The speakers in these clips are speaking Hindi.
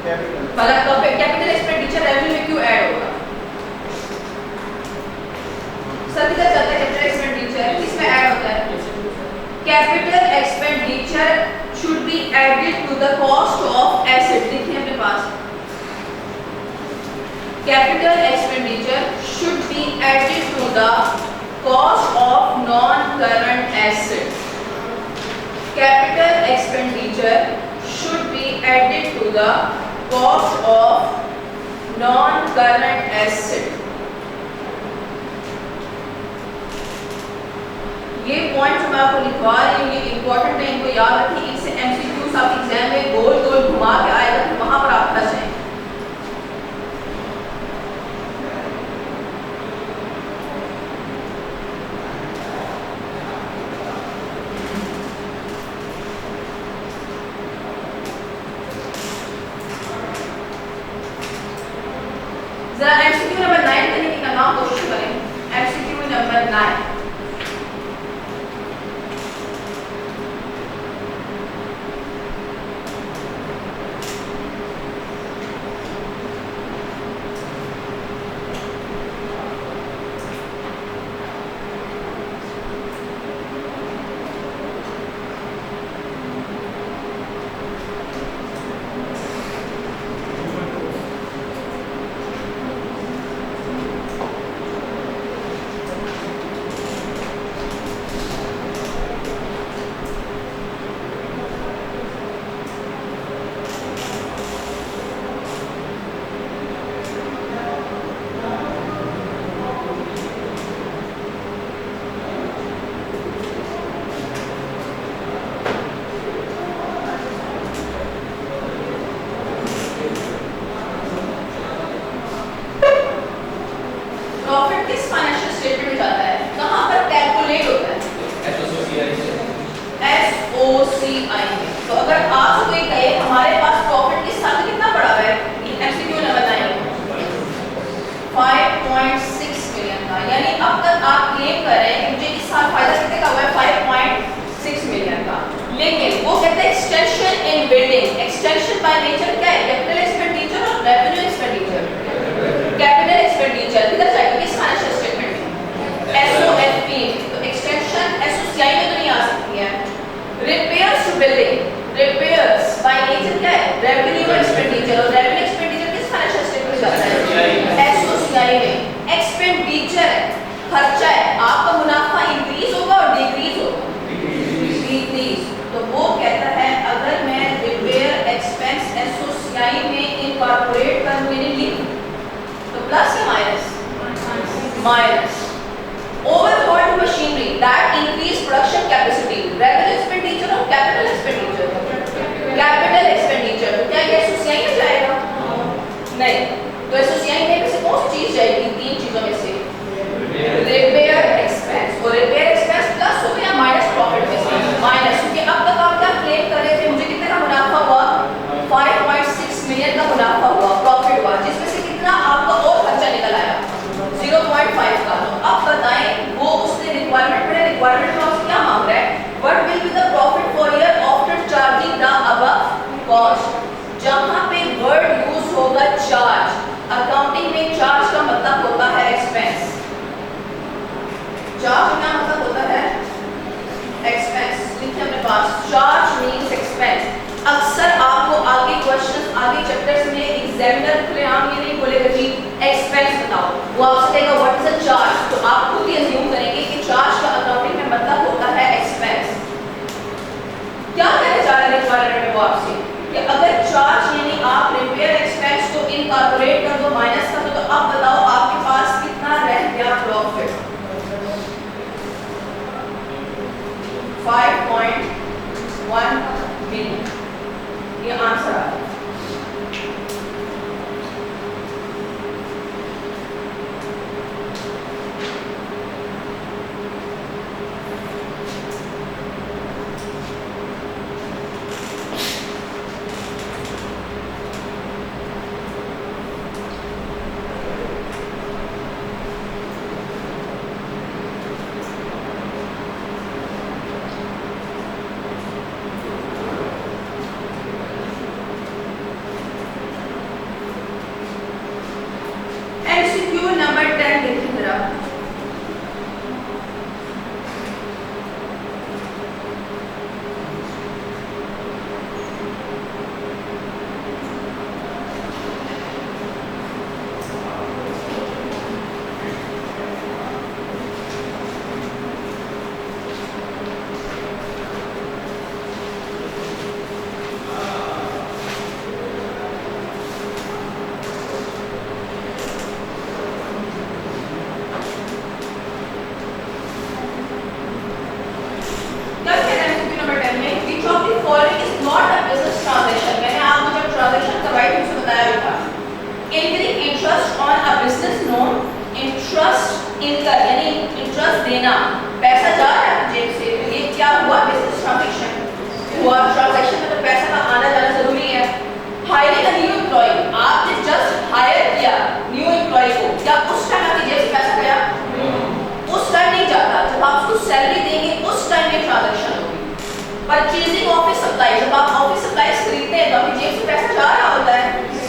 मतलब कैपिटल एक्सपेंडिचर रेवेन्यू में क्यों ऐड होगा? सर किधर चलता है कैपिटल एक्सपेंडिचर? किसमें ऐड होता है? Capital expenditure should be added to the cost of asset. देखिए अपने पास capital expenditure should be added to the cost of non current asset. Capital expenditure should be added to the cost of non-current asset। ये पॉइंट जो मैं आपको लिखवा रही हूँ ये इंपॉर्टेंट है, इनको याद रखिए। इससे एमसीक्यूज आप एग्जाम में गोल गोल घुमा के आएगा तो वहां पर आप फंस जाएंगे। जरा एमसीक्यू नंबर 9 करने की करना कोशिश करें। एमसीक्यू नंबर 9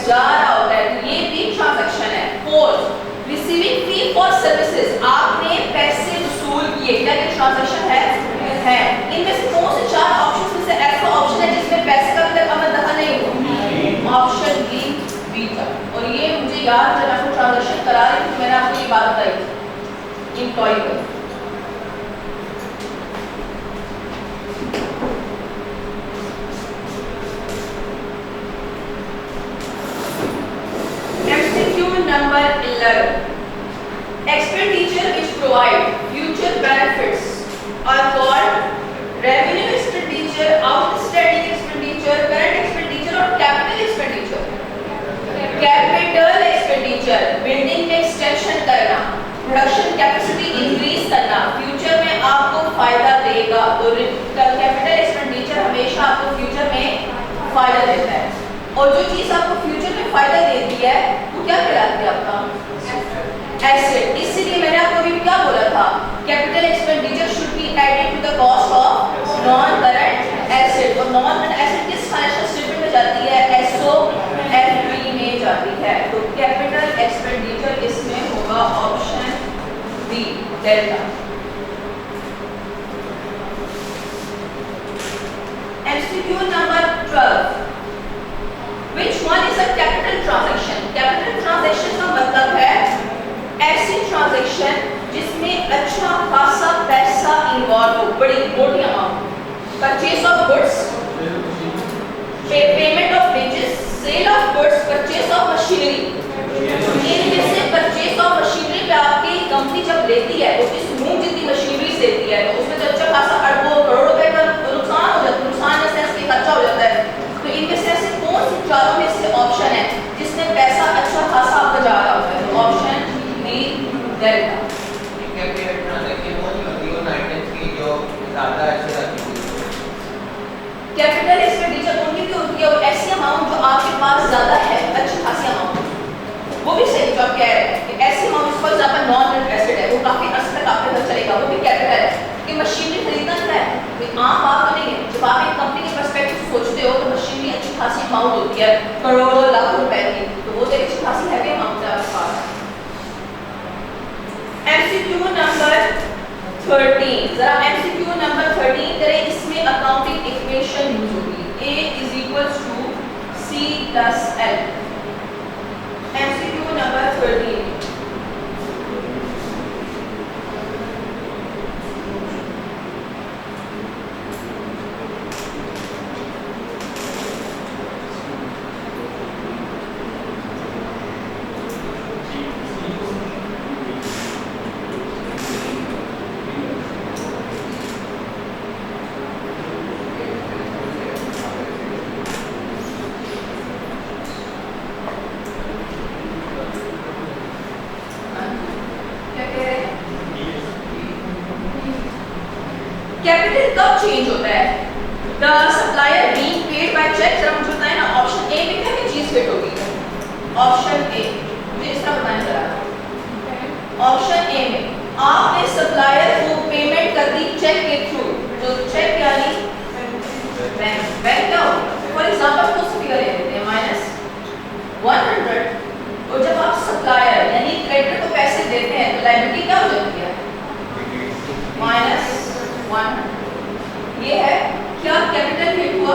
जा रहा होता है तो ये भी ट्रांजैक्शन है। Fourth receiving fee for services, आपने पैसे वसूल किए, क्या ये ट्रांजैक्शन है। इनमें से कौन से चार ऑप्शन में से ऐसा ऑप्शन है जिसमें पैसे का भी अमल दखल नहीं हुआ? ऑप्शन बी था। और ये मुझे याद है, जब आपको ट्रांजैक्शन करा रही थी मैंने आपको ये बात बताई थी एम्प्लॉय को। Number 11. Expenditure which provide future benefits are called revenue expenditure, outstanding expenditure, current expenditure और capital expenditure. Capital expenditure building में extension करना, production capacity increase करना, future में आपको फायदा देगा। तो capital expenditure हमेशा आपको future में फायदा देता है। और जो चीज आपको फ्यूचर में फायदा देती है वो क्या कहलाती है? आपका एसेट। इसीलिए मैंने आपको अभी क्या बोला था, capital expenditure should be added to the cost of non current asset. और नॉन करंट एसेट किस फाइनेंशियल स्टेटमेंट में जाती है? एसओएफबी में जाती है। तो कैपिटल एक्सपेंडिचर इसमें होगा option B, delta. MCQ number 12, Which one is a capital transaction? Capital transaction का मतलब है ऐसी ट्रांजैक्शन जिसमें अच्छा खासा पैसा इन्वॉल्व हो, बड़ी मोटी amount. Purchase of goods, payment of wages, sale of goods, purchase of machinery. इनमें से परचेज ऑफ मशीनरी पे आपकी कंपनी जब लेती है तो इस मूंग जितनी मशीनरी लेती है तो उसमें तो अच्छा खासा अरबों करोड़ों रुपए का नुकसान हो जाता है। नुकसान जैसे इसके खर्चा हो जाता है। तो इनमें से ऐसे कौन से चारों में से ऑप्शन है जिसमें पैसा अच्छा खासा आपका जा रहा होता है? तो option B, delta. Capital transaction वो होती है उन आइटम्स की जो ज्यादा अच्छी रहती है। कैपिटल एक्सपेंडिचर उनकी भी होती है और ऐसी अमाउंट जो आपके पास ज्यादा है, अच्छी खासी अमाउंट, वो भी सही। जो आप कह रहे हैं कि ऐसी amount for example non current asset है, वो काफी अर्से तक आपके घर चलेगा, वो भी कैपिटल है। कि मशीनरी खरीदना क्या है, कोई आम बात तो नहीं है। जब आप एक कंपनी के पर्सपेक्टिव से सोचते हो तो मशीनरी अच्छी खासी अमाउंट होती है, करोड़ों लाखों रुपए की, तो वो तो अच्छी खासी हैवी अमाउंट है आपके पास। एमसीक्यू नंबर 13, जरा एमसीक्यू नंबर 13 करें। इसमें अकाउंटिंग इक्वेशन यूज होगी, A = C + L। MCQ number 13, capital कब चेंज होता है? The supplier being paid by cheque. जरा मुझे बताएं ना, ऑप्शन ए में क्या क्या चीज फिट होगी? ऑप्शन ए मुझे इस तरह बताएं जरा। ऑप्शन ए में आपने सप्लायर को पेमेंट कर दी चेक के थ्रू, जो चेक यानी बैंक क्या होगा? फॉर एग्जांपल कुछ फिगर ले लेते हैं -100। और जब आप सप्लायर यानी क्रेडिटर को पैसे देते हैं तो लायबिलिटी क्या हो जाती है? -100। ये है क्या कैपिटल हिट हुआ?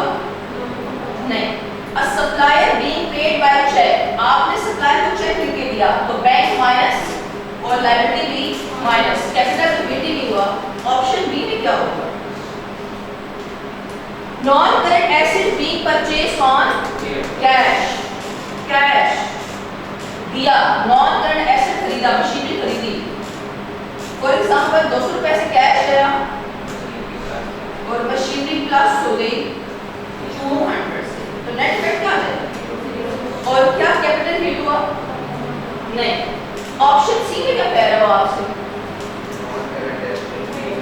नहीं। A supplier being paid by cheque, आपने सप्लायर को चेक लिख के दिया तो बैंक माइनस और लायबिलिटी भी माइनस, कैपिटल लिक्विडिटी भी हुआ। ऑप्शन बी में क्या होगा? Non current asset being purchase on cash. Cash दिया, नॉन करंट एसेट खरीदा, मशीनरी खरीदी। फॉर एग्जांपल 200 रुपए से कैश लिया और मशीनरी प्लस हो गई 200 से, तो नेट इफेक्ट क्या आ जाएगा? और क्या कैपिटल हिट हुआ? नहीं। ऑप्शन सी में क्या कह रहा हो आपसे?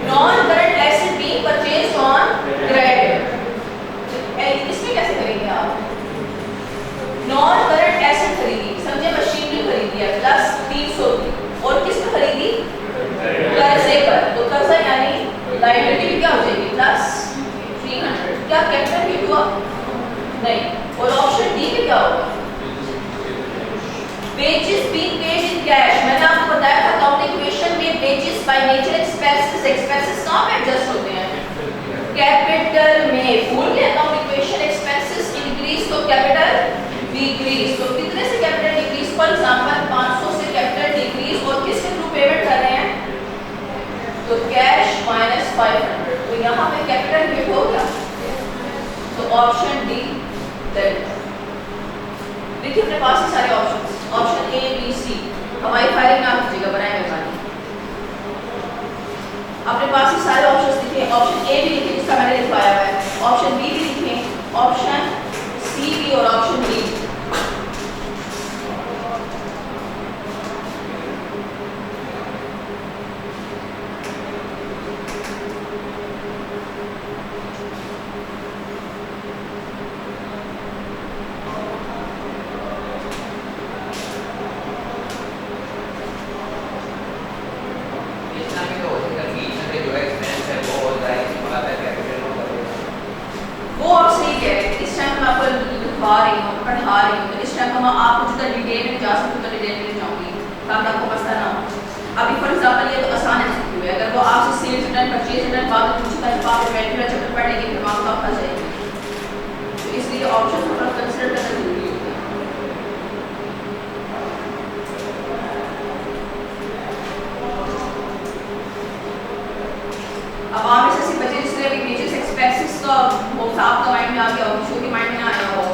Non current asset being purchased on credit. इसमें कैसे करेंगे आप? नॉन करंट एसेट खरीदी, समझे मशीनरी खरीदी है प्लस 300 और किस पे खरीदी? कर्जे पर। तो कर्जा यानी लायबिलिटी भी क्या हो जाएगी? प्लस 300। क्या कैपिटल हिट हुआ? नहीं। और ऑप्शन डी में क्या होगा? wages being paid in cash, मैंने आपको बताया था अकाउंटिंग इक्वेशन में wages by nature expenses कहाँ पे एडजस्ट होते हैं? कैपिटल में। भूल गए अकाउंटिंग इक्वेशन एक्सपेंसेस इंक्रीज तो कैपिटल डिक्रीज। तो कितने से कैपिटल डिक्रीज? फॉर एग्जांपल 500 से कैपिटल डिक्रीज और किसके थ्रू पेमेंट कर रहे हैं? तो कैश माइनस 500। तो यहाँ पे कैपिटल हिट हो गया। तो ऑप्शन डी डेल्टा। देखिए अपने पास ये सारे options, option A B C. हमारी फाइलिंग ना कीजिएगा, बनाए मेहरबानी। अपने पास ये सारे ऑप्शंस लिखे, ऑप्शन ए भी लिखे जिसका मैंने लिखवाया हुआ है, ऑप्शन बी भी लिखे, ऑप्शन सी भी और ऑप्शन डी। आपको जितना डिटेल में जा सकते उतना डिटेल में जाऊंगी ताकि आपको मसला ना हो। अभी फॉर एग्जांपल ये तो आसान एमसीक्यू है, अगर वो आपसे सेल्स रिटर्न परचेज रिटर्न बाद में पूछता है तो आप इन्वेंटरी चैप्टर पढ़ लेंगे फिर आपको फंस जाएगी। तो इसलिए ऑप्शन थोड़ा कंसीडर करना जरूरी होता है। अब आप में से बचे जिसने भी वेजेस एक्सपेंसेस का वो आपका माइंड में आ गया हो, किसी के माइंड में आया हो।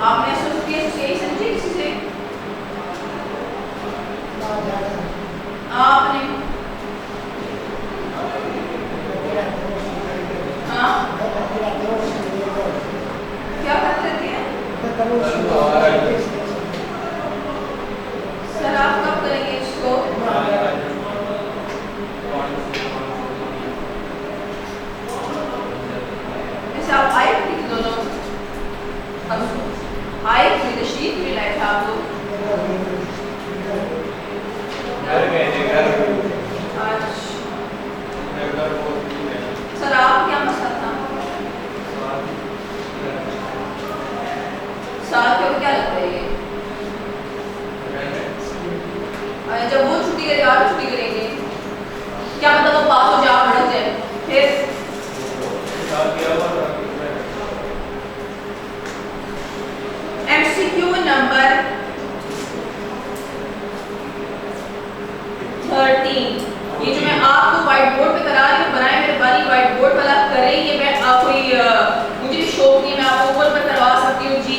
आपने यही समझे किसी से? आपने हाँ क्या करते थे? सर आप कब करेंगे इसको? जैसे आप आए थे दोनों आए थे शीट में लाए थे आप लोग। सर आप क्या मसला था? साल के क्या लगता है ये? जब वो छुट्टी करेगा आप छुट्टी करेंगे क्या मतलब वो पास हो जाए बढ़ जाए फिर एमसीक्यू नंबर 13। ये जो मैं आपको व्हाइट बोर्ड पे करा रही हूँ, बनाए मेरे बारी व्हाइट बोर्ड वाला करें। ये मैं कोई मुझे भी शौक नहीं, मैं आपको ऊपर पर करवा सकती हूँ। जी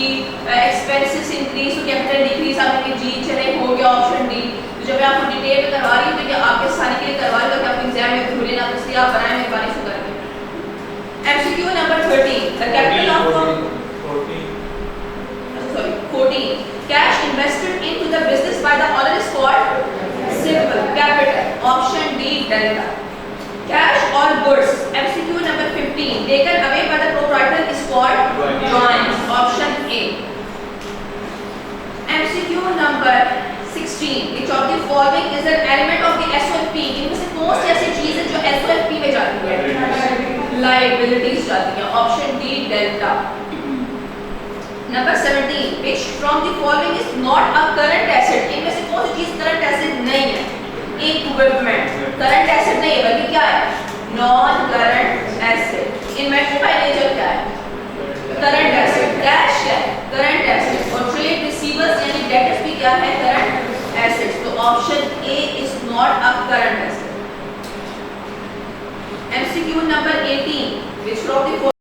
एक्सपेंसेस इंक्रीज तो कैपिटल डिक्रीज आपने जी चले हो गया ऑप्शन डी। तो जब मैं आपको डिटेल में करवा रही हूँ तो ये आपके सारे के लिए करवा रही हूँ कि आप एग्जाम में भूले ना, इसलिए आप बनाए मेरे बारी से करके। MCQ number 13 the capital of 14 cash invested into the business by the owner is called simple capital, option D delta. Cash or goods, MCQ number 15 taken away by the proprietor is called drawings, option A. MCQ number 16 which of the following is an element of the SOP? इनमें से कौन सी ऐसी चीज है जो SOP में जाती है? Liabilities जाती है, option D delta. Number 17 which from the following is not a current asset? इनमें से कौन सी चीज करंट एसेट नहीं है? इक्विपमेंट करंट एसेट नहीं है बल्कि क्या है? Non current asset. Inventory by nature क्या है? Current asset. कैश क्या है? Current asset. और ट्रेड रिसीवर्स यानी डेटर्स भी क्या है? Current assets. तो option A is not a current asset. MCQ number 18 which from the